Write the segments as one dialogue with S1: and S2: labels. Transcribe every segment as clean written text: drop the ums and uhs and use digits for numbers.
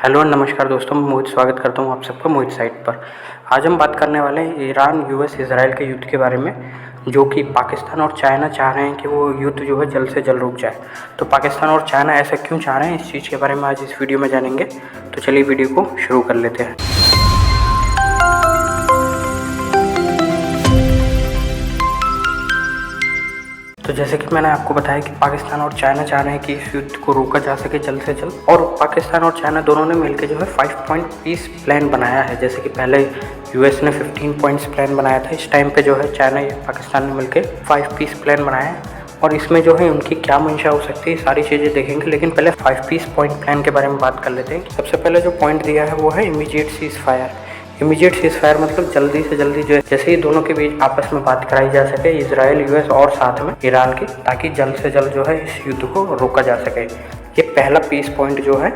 S1: Hello नमस्कार दोस्तों, मैं मोहित स्वागत करता हूं आप सबका मोहित साइट पर। आज हम बात करने वाले हैं ईरान यूएस इजराइल के युद्ध के बारे में, जो कि पाकिस्तान और चाइना चाह रहे हैं कि वो युद्ध जो है जल्द से जल्द रुक जाए। तो पाकिस्तान और चाइना ऐसा क्यों चाह रहे हैं, इस चीज़ के बारे में आज इस वीडियो में जानेंगे। तो चलिए वीडियो को शुरू कर लेते हैं। तो जैसे कि मैंने आपको बताया कि पाकिस्तान और चाइना चाह रहे हैं कि इस युद्ध को रोका जा सके जल्द से जल्द, और पाकिस्तान और चाइना दोनों ने मिलकर जो है 5 पॉइंट पीस प्लान बनाया है। जैसे कि पहले यूएस ने 15 पॉइंट्स प्लान बनाया था, इस टाइम पे जो है चाइना या पाकिस्तान ने मिलकर 5 पीस प्लान बनाया है। और इसमें जो है उनकी क्या मंशा हो सकती है, सारी चीज़ें देखेंगे। लेकिन पहले 5 पीस पॉइंट प्लान के बारे में बात कर लेते हैं। सबसे पहले जो पॉइंट दिया है वो है immediate cease fire. Immediate cease fire मतलब जल्दी से जल्दी जो है जैसे ही दोनों के बीच आपस में बात कराई जा सके, इजराइल यूएस और साथ में ईरान की, ताकि जल्द से जल्द जो है इस युद्ध को रोका जा सके। ये पहला पीस पॉइंट जो है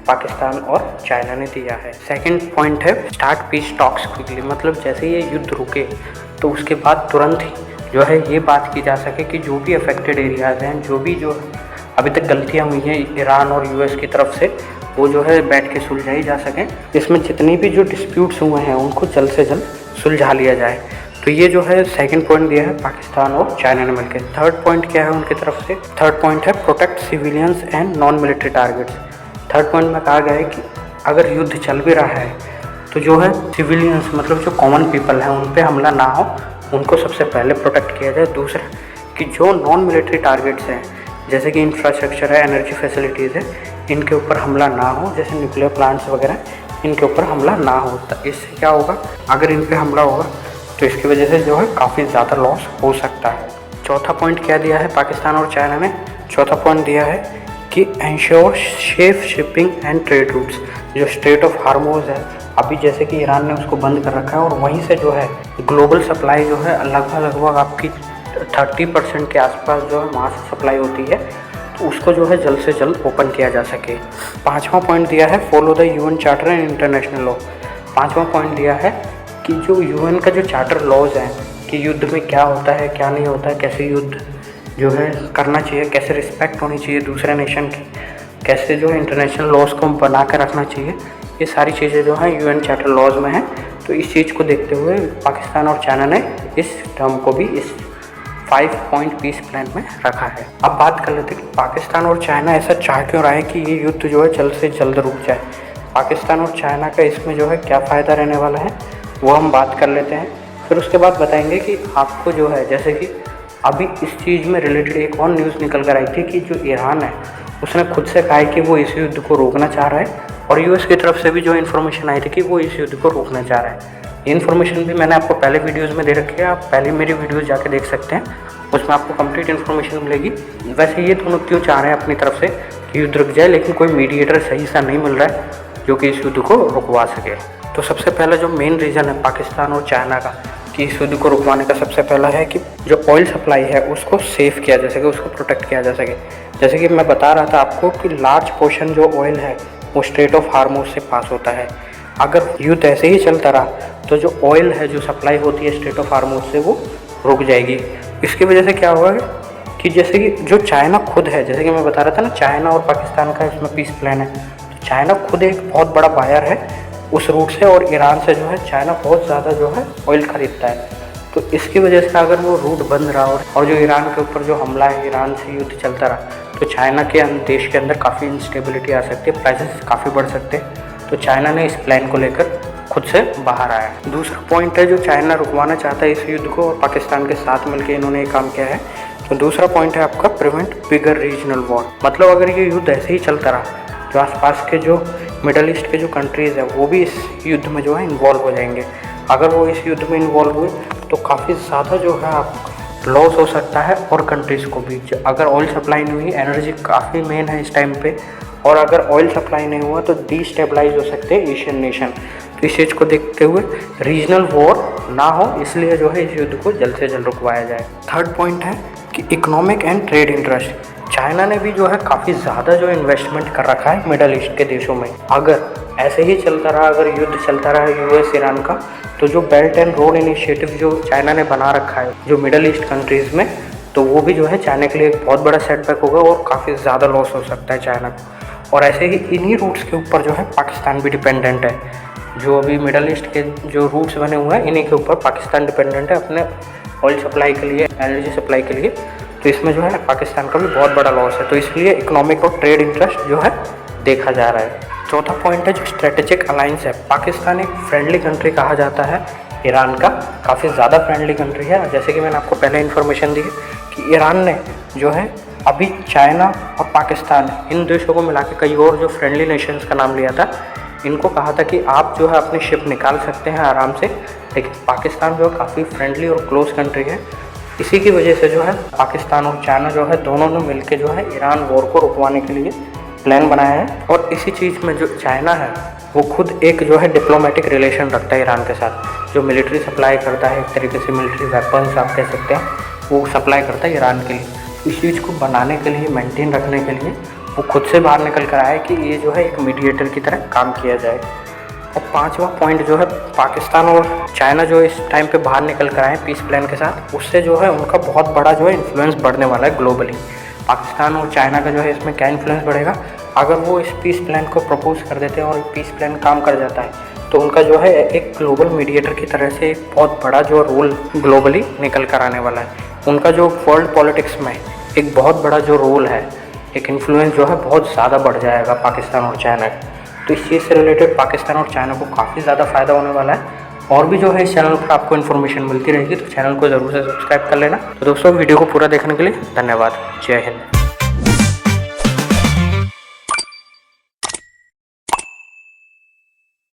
S1: पाकिस्तान और चाइना ने दिया है। सेकंड पॉइंट है स्टार्ट पीस टॉक्स क्विकली, मतलब जैसे ये युद्ध रुके तो उसके बाद तुरंत ही जो है ये बात की जा सके कि जो भी अफेक्टेड एरियाज़ हैं, जो अभी तक गलतियाँ हुई हैं ईरान और यूएस की तरफ से, वो जो है बैठ के सुलझाई जा सकें। इसमें जितनी भी जो डिस्प्यूट्स हुए हैं उनको जल्द से जल्द सुलझा लिया जाए। तो ये जो है सेकंड पॉइंट दिया है पाकिस्तान और चाइना ने मिलकर। थर्ड पॉइंट क्या है उनकी तरफ से? थर्ड पॉइंट है protect civilians and non military targets. Third point में कहा गया है कि अगर युद्ध चल भी रहा है तो जो है सिविलियंस मतलब जो कॉमन पीपल हैं उन पर हमला ना हो, उनको सबसे पहले प्रोटेक्ट किया जाए। दूसरा कि जो नॉन मिलिट्री टारगेट्स हैं जैसे कि इंफ्रास्ट्रक्चर है, एनर्जी फैसिलिटीज़ है, इनके ऊपर हमला ना हो, जैसे न्यूक्लियर प्लांट्स वगैरह, इनके ऊपर हमला ना हो। तो इससे क्या होगा, अगर इन पे हमला होगा तो इसकी वजह से जो है काफ़ी ज़्यादा लॉस हो सकता है। चौथा पॉइंट क्या दिया है पाकिस्तान और चाइना ने? चौथा पॉइंट दिया है कि ensure safe shipping and trade routes. जो स्ट्रेट ऑफ हार्मोज है, अभी जैसे कि ईरान ने उसको बंद कर रखा है, और वहीं से जो है ग्लोबल सप्लाई जो है लगभग आपकी 30% के आसपास जो है वहाँ से सप्लाई होती है, तो उसको जो है जल्द से जल्द ओपन किया जा सके। पांचवा पॉइंट दिया है follow the UN charter and international law. पांचवा पॉइंट दिया है कि जो यूएन का जो चार्टर लॉज है कि युद्ध में क्या होता है क्या नहीं होता है, कैसे युद्ध जो है करना चाहिए, कैसे रिस्पेक्ट होनी चाहिए दूसरे नेशन की, कैसे जो है इंटरनेशनल लॉज को बना कर रखना चाहिए, ये सारी चीज़ें जो हैं यूएन चार्टर लॉज में हैं। तो इस चीज़ को देखते हुए पाकिस्तान और चाइना ने इस टर्म को भी इस 5 पॉइंट पीस प्लान में रखा है। अब बात कर लेते हैं कि पाकिस्तान और चाइना ऐसा चाह क्यों रहा है कि ये युद्ध जो है जल्द से जल्द रुक जाए। पाकिस्तान और चाइना का इसमें जो है क्या फ़ायदा रहने वाला है वो हम बात कर लेते हैं। फिर उसके बाद बताएंगे कि आपको जो है, जैसे कि अभी इस चीज़ में रिलेटेड एक और न्यूज़ निकल कर आई थी कि जो ईरान है उसने खुद से कहा है कि वो इस युद्ध को रोकना चाह रहा है, और यूएस की तरफ से भी जो इन्फॉर्मेशन आई थी कि वो इस युद्ध को रोकना चाह रहा है। ये इन्फॉर्मेशन भी मैंने आपको पहले वीडियोस में दे रखी है, आप पहले मेरी वीडियोस जाके देख सकते हैं, उसमें आपको कंप्लीट इन्फॉर्मेशन मिलेगी। वैसे ये दोनों क्यों चाह रहे हैं अपनी तरफ से कि युद्ध रुक जाए, लेकिन कोई मीडिएटर सही सा नहीं मिल रहा है जो कि इस युद्ध को रुकवा सके। तो सबसे पहला जो मेन रीज़न है पाकिस्तान और चाइना का कि इस युद्ध को रुकवाने का, सबसे पहला है कि जो ऑयल सप्लाई है उसको सेव किया जा सके, उसको प्रोटेक्ट किया जा सके। जैसे कि मैं बता रहा था आपको कि लार्ज पोर्शन जो ऑयल है वो स्ट्रेट ऑफ हार्मोज से पास होता है। अगर युद्ध ऐसे ही चलता रहा तो जो ऑयल है जो सप्लाई होती है स्ट्रेट ऑफ हार्मोज से वो रुक जाएगी। इसकी वजह से क्या होगा कि जैसे कि जो चाइना खुद है, जैसे कि मैं बता रहा था ना, चाइना और पाकिस्तान का इसमें पीस प्लान है, तो चाइना खुद एक बहुत बड़ा बायर है उस रूट से, और ईरान से जो है चाइना बहुत ज़्यादा जो है ऑयल खरीदता है। तो इसकी वजह से अगर वो रूट बंद रहा और जो ईरान के ऊपर जो हमला है, ईरान से युद्ध चलता रहा, तो चाइना के देश के अंदर काफ़ी इंस्टेबिलिटी आ सकती है, प्राइसेस काफ़ी बढ़ सकते हैं। तो चाइना ने इस प्लान को लेकर खुद से बाहर आया। दूसरा पॉइंट है जो चाइना रुकवाना चाहता है इस युद्ध को, और पाकिस्तान के साथ मिलकर इन्होंने ये काम किया है। तो दूसरा पॉइंट है आपका प्रिवेंट बिगर रीजनल वॉर। मतलब अगर ये युद्ध ऐसे ही चलता रहा, जो आसपास के जो मिडल ईस्ट के जो कंट्रीज़ हैं वो भी इस युद्ध में जो है इन्वॉल्व हो जाएंगे। अगर वो इस युद्ध में इन्वॉल्व हुए तो काफ़ी ज़्यादा जो है आपको लॉस हो सकता है, और कंट्रीज़ को भी। अगर ऑयल सप्लाई नहीं हुई, एनर्जी काफ़ी मेन है इस टाइम पे, और अगर ऑयल सप्लाई नहीं हुआ तो डिस्टेबलाइज हो सकते हैं एशियन नेशन। तो इस चीज़ को देखते हुए रीजनल वॉर ना हो, इसलिए जो है इस युद्ध को जल्द से जल्द रुकवाया जाए। थर्ड पॉइंट है कि economic and trade interest. China ने भी जो है काफ़ी ज़्यादा जो इन्वेस्टमेंट कर रखा है मिडल ईस्ट के देशों में। अगर ऐसे ही चलता रहा, अगर युद्ध चलता रहा यूएस ईरान का, तो जो बेल्ट एंड रोड इनिशिएटिव जो चाइना ने बना रखा है जो मिडल ईस्ट कंट्रीज़ में, तो वो भी जो है चाइना के लिए एक बहुत बड़ा सेटबैक होगा, और काफ़ी ज़्यादा लॉस हो सकता है चाइना को। और ऐसे ही इन्हीं रूट्स के ऊपर जो है पाकिस्तान भी डिपेंडेंट है। जो अभी मिडल ईस्ट के जो रूट्स बने हुए हैं इन्हीं के ऊपर पाकिस्तान डिपेंडेंट है अपने ऑयल सप्लाई के लिए, एनर्जी सप्लाई के लिए। तो इसमें जो है पाकिस्तान का भी बहुत बड़ा लॉस है। तो इसलिए इकोनॉमिक और ट्रेड इंटरेस्ट जो है देखा जा रहा है। चौथा पॉइंट है जो स्ट्रेटेजिक अलायंस है। पाकिस्तान एक फ्रेंडली कंट्री कहा जाता है ईरान का, काफ़ी ज़्यादा फ्रेंडली कंट्री है। जैसे कि मैंने आपको पहले इन्फॉर्मेशन दी है कि ईरान ने जो है अभी चाइना और पाकिस्तान इन देशों को मिला के कई और जो फ्रेंडली नेशंस का नाम लिया था। इनको कहा था कि आप जो है अपनी शिप निकाल सकते हैं आराम से, लेकिन पाकिस्तान जो है काफ़ी फ्रेंडली और क्लोज कंट्री है। इसी की वजह से जो है पाकिस्तान और चाइना जो है दोनों ने मिलकर जो है ईरान वॉर को रुकवाने के लिए प्लान बनाया है। और इसी चीज़ में जो चाइना है वो खुद एक जो है डिप्लोमेटिक रिलेशन रखता है ईरान के साथ, जो मिलिट्री सप्लाई करता है, एक तरीके से मिलिट्री वेपन्स आप कह सकते हैं, वो सप्लाई करता है ईरान के लिए। इस चीज़ को बनाने के लिए, मेंटेन रखने के लिए वो खुद से बाहर निकल कर आया है कि ये जो है एक मीडिएटर की तरह काम किया जाए। और पांचवा पॉइंट जो है पाकिस्तान और चाइना जो इस टाइम पे बाहर निकल कर आए पीस प्लान के साथ, उससे जो है उनका बहुत बड़ा जो है इन्फ्लुएंस बढ़ने वाला है ग्लोबली। पाकिस्तान और चाइना का जो है इसमें क्या इन्फ्लुएंस बढ़ेगा, अगर वो इस पीस प्लान को प्रपोज कर देते हैं और पीस प्लान काम कर जाता है तो उनका जो है एक ग्लोबल मीडिएटर की तरह से एक बहुत बड़ा जो रोल ग्लोबली निकल कर आने वाला है। उनका जो वर्ल्ड पॉलिटिक्स में एक बहुत बड़ा जो रोल है, एक इन्फ्लुएंस जो है बहुत ज़्यादा बढ़ जाएगा पाकिस्तान और चाइना का। तो इस चीज़ से रिलेटेड पाकिस्तान और चाइना को काफ़ी ज़्यादा फ़ायदा होने वाला है। और भी जो है इस चैनल पर आपको इन्फॉर्मेशन मिलती रहेगी, तो चैनल को ज़रूर से सब्सक्राइब कर लेना। तो दोस्तों वीडियो को पूरा देखने के लिए धन्यवाद। जय हिंद।